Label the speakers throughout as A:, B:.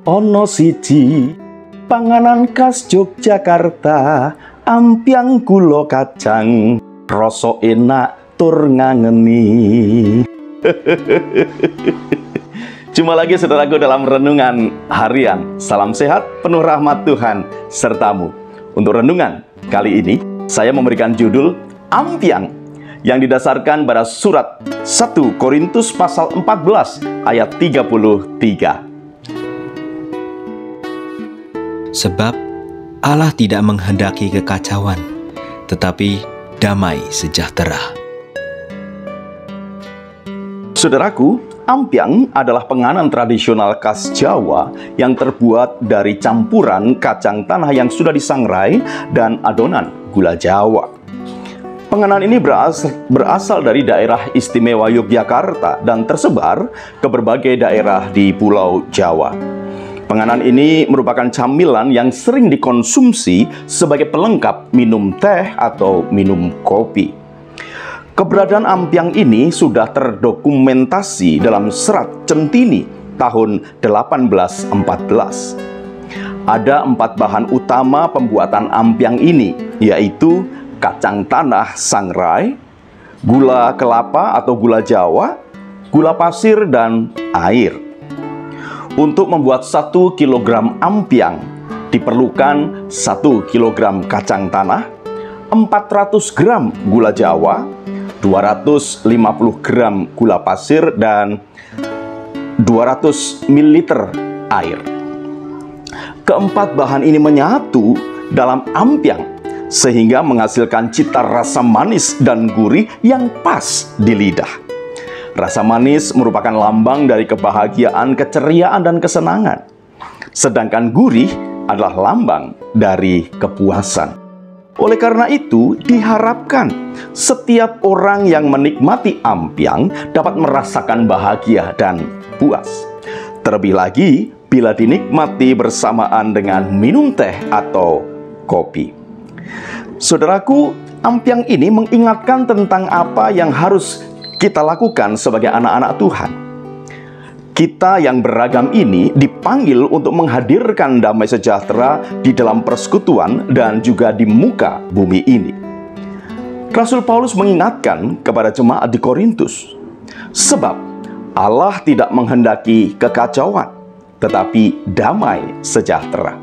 A: Ono siji panganan khas Yogyakarta, ampyang gula kacang, rasa enak tur ngangeni. Jumpa lagi saudaraku dalam renungan harian. Salam sehat, penuh rahmat Tuhan sertamu. Untuk renungan kali ini, saya memberikan judul Ampyang, yang didasarkan pada surat 1 Korintus pasal 14 ayat 33.
B: Sebab Allah tidak menghendaki kekacauan, tetapi damai sejahtera.
A: Saudaraku, ampyang adalah penganan tradisional khas Jawa yang terbuat dari campuran kacang tanah yang sudah disangrai dan adonan gula Jawa. Penganan ini berasal dari daerah istimewa Yogyakarta dan tersebar ke berbagai daerah di Pulau Jawa. Penganan ini merupakan camilan yang sering dikonsumsi sebagai pelengkap minum teh atau minum kopi. Keberadaan ampyang ini sudah terdokumentasi dalam Serat Centini tahun 1814. Ada 4 bahan utama pembuatan ampyang ini, yaitu kacang tanah sangrai, gula kelapa atau gula Jawa, gula pasir, dan air. Untuk membuat 1 kg ampyang diperlukan 1 kg kacang tanah, 400 gram gula Jawa, 250 gram gula pasir, dan 200 ml air. Keempat bahan ini menyatu dalam ampyang sehingga menghasilkan cita rasa manis dan gurih yang pas di lidah. Rasa manis merupakan lambang dari kebahagiaan, keceriaan, dan kesenangan. Sedangkan gurih adalah lambang dari kepuasan. Oleh karena itu, diharapkan setiap orang yang menikmati ampyang dapat merasakan bahagia dan puas. Terlebih lagi, bila dinikmati bersamaan dengan minum teh atau kopi. Saudaraku, ampyang ini mengingatkan tentang apa yang harus kita lakukan sebagai anak-anak Tuhan. Kita yang beragam ini dipanggil untuk menghadirkan damai sejahtera di dalam persekutuan dan juga di muka bumi ini. Rasul Paulus mengingatkan kepada jemaat di Korintus, sebab Allah tidak menghendaki kekacauan, tetapi damai sejahtera.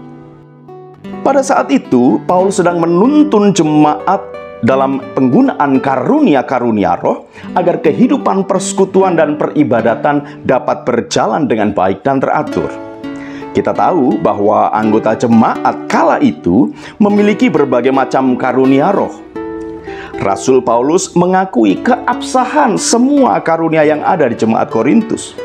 A: Pada saat itu, Paulus sedang menuntun jemaat dalam penggunaan karunia-karunia roh agar kehidupan persekutuan dan peribadatan dapat berjalan dengan baik dan teratur. Kita tahu bahwa anggota jemaat kala itu memiliki berbagai macam karunia roh. Rasul Paulus mengakui keabsahan semua karunia yang ada di jemaat Korintus.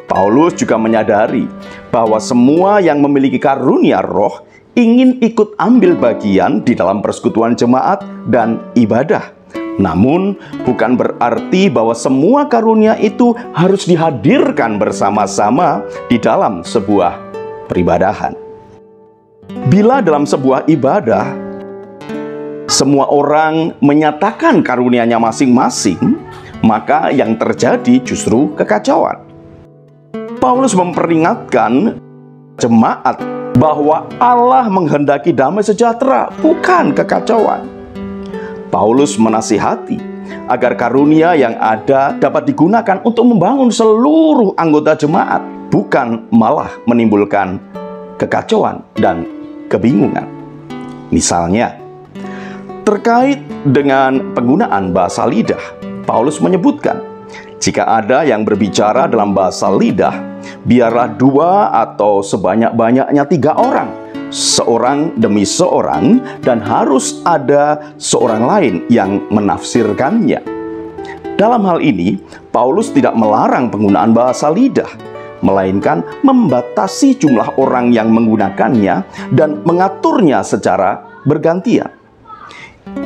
A: Paulus juga menyadari bahwa semua yang memiliki karunia roh ingin ikut ambil bagian di dalam persekutuan jemaat dan ibadah. Namun, bukan berarti bahwa semua karunia itu harus dihadirkan bersama-sama di dalam sebuah peribadahan. Bila dalam sebuah ibadah, semua orang menyatakan karunianya masing-masing, maka yang terjadi justru kekacauan. Paulus memperingatkan jemaat bahwa Allah menghendaki damai sejahtera, bukan kekacauan. Paulus menasihati agar karunia yang ada dapat digunakan untuk membangun seluruh anggota jemaat, bukan malah menimbulkan kekacauan dan kebingungan. Misalnya, terkait dengan penggunaan bahasa lidah, Paulus menyebutkan, jika ada yang berbicara dalam bahasa lidah, biarlah 2 atau sebanyak-banyaknya 3 orang, seorang demi seorang, dan harus ada seorang lain yang menafsirkannya. Dalam hal ini, Paulus tidak melarang penggunaan bahasa lidah, melainkan membatasi jumlah orang yang menggunakannya dan mengaturnya secara bergantian.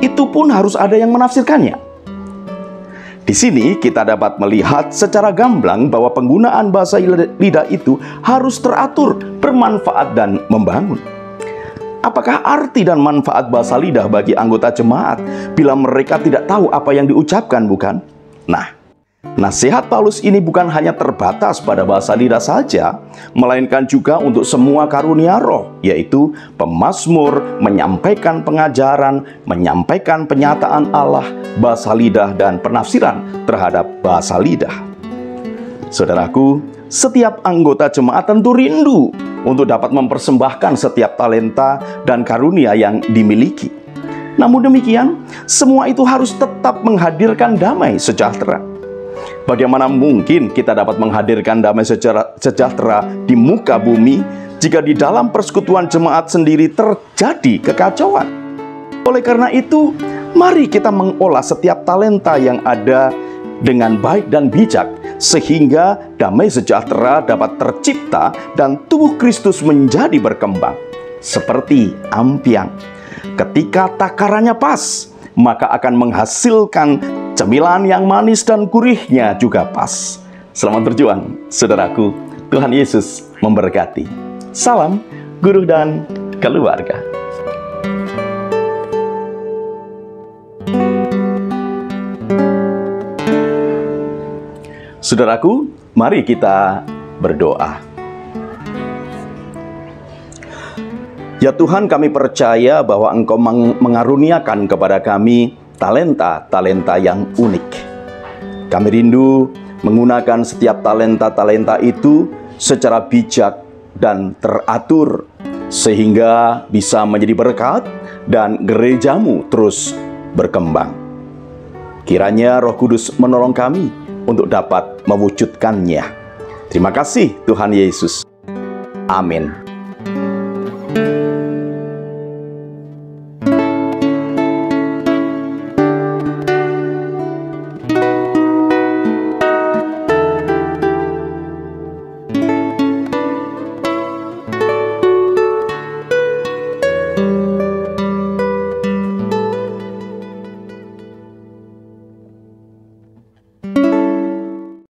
A: Itu pun harus ada yang menafsirkannya. Di sini kita dapat melihat secara gamblang bahwa penggunaan bahasa lidah itu harus teratur, bermanfaat, dan membangun. Apakah arti dan manfaat bahasa lidah bagi anggota jemaat bila mereka tidak tahu apa yang diucapkan, bukan? Nah, Nasihat Paulus ini bukan hanya terbatas pada bahasa lidah saja, melainkan juga untuk semua karunia roh, yaitu pemazmur, menyampaikan pengajaran, menyampaikan penyataan Allah, bahasa lidah, dan penafsiran terhadap bahasa lidah. Saudaraku, setiap anggota jemaat tentu rindu untuk dapat mempersembahkan setiap talenta dan karunia yang dimiliki. Namun demikian, semua itu harus tetap menghadirkan damai sejahtera. Bagaimana mungkin kita dapat menghadirkan damai sejahtera di muka bumi jika di dalam persekutuan jemaat sendiri terjadi kekacauan? Oleh karena itu, mari kita mengolah setiap talenta yang ada dengan baik dan bijak, sehingga damai sejahtera dapat tercipta dan tubuh Kristus menjadi berkembang. Seperti ampiang, ketika takarannya pas, maka akan menghasilkan cemilan yang manis dan gurihnya juga pas. Selamat berjuang, saudaraku. Tuhan Yesus memberkati. Salam, guru dan keluarga. Saudaraku, mari kita berdoa. Ya Tuhan, kami percaya bahwa Engkau mengaruniakan kepada kami talenta-talenta yang unik. Kami rindu menggunakan setiap talenta-talenta itu secara bijak dan teratur, sehingga bisa menjadi berkat dan gerejamu terus berkembang. Kiranya Roh Kudus menolong kami untuk dapat mewujudkannya. Terima kasih Tuhan Yesus. Amin.